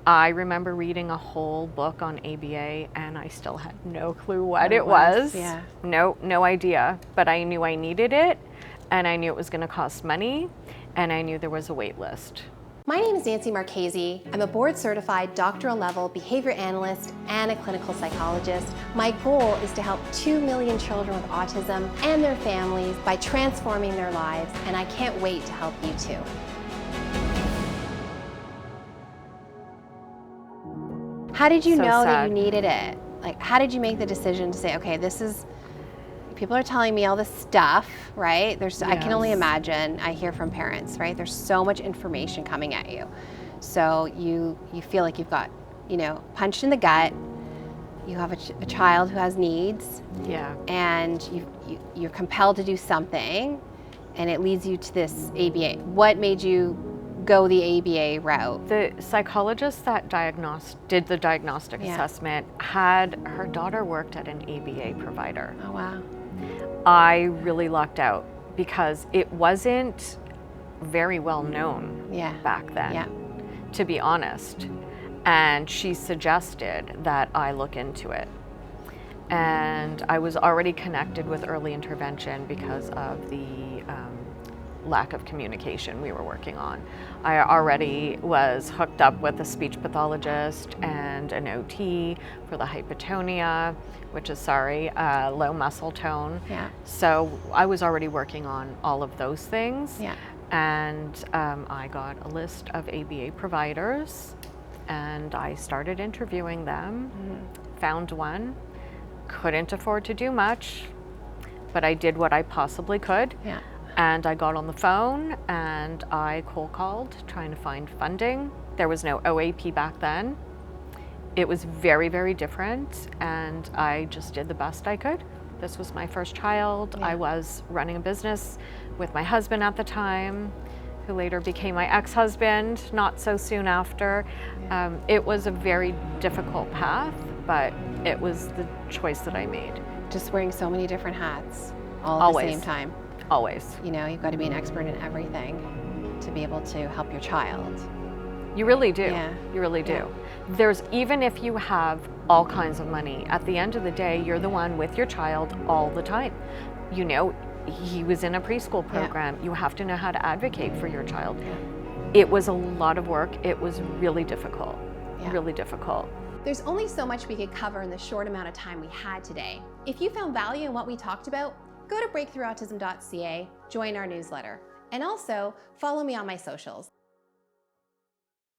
I remember reading a whole book on ABA and I still had no clue what it was. Yeah. No idea, but I knew I needed it and I knew it was going to cost money and I knew there was a wait list. My name is Nancy Marchese. I'm a board-certified doctoral level behavior analyst and a clinical psychologist. My goal is to help 2 million children with autism and their families by transforming their lives, and I can't wait to help you too. How did you know that you needed it? Like, how did you make the decision to say, okay, this is, people are telling me all this stuff, right? I can only imagine, I hear from parents, right? There's so much information coming at you. So you feel like you've got, punched in the gut. You have a child who has needs. Yeah. And you're compelled to do something, and it leads you to this ABA. What made you go the ABA route? The psychologist that did the diagnostic assessment had her daughter worked at an ABA provider. Oh, wow. I really lucked out because it wasn't very well known back then, to be honest. And she suggested that I look into it. And I was already connected with early intervention because of the lack of communication we were working on. I already was hooked up with a speech pathologist and an OT for the hypotonia, which is low muscle tone. Yeah. So I was already working on all of those things. Yeah. And I got a list of ABA providers and I started interviewing them, found one, couldn't afford to do much, but I did what I possibly could. Yeah. And I got on the phone and I cold called trying to find funding. There was no OAP back then. It was very, very different and I just did the best I could. This was my first child. I was running a business with my husband at the time, who later became my ex-husband not so soon after. It was a very difficult path, but it was the choice that I made. Just wearing so many different hats all at the same time. Always. You've got to be an expert in everything to be able to help your child. You really do. Yeah. You really do. There's, even if you have all kinds of money, at the end of the day, you're the one with your child all the time. He was in a preschool program. You have to know how to advocate for your child. It was a lot of work. It was really difficult. Really difficult. There's only so much we could cover in the short amount of time we had today. If you found value in what we talked about, go to breakthroughautism.ca, join our newsletter, and also follow me on my socials.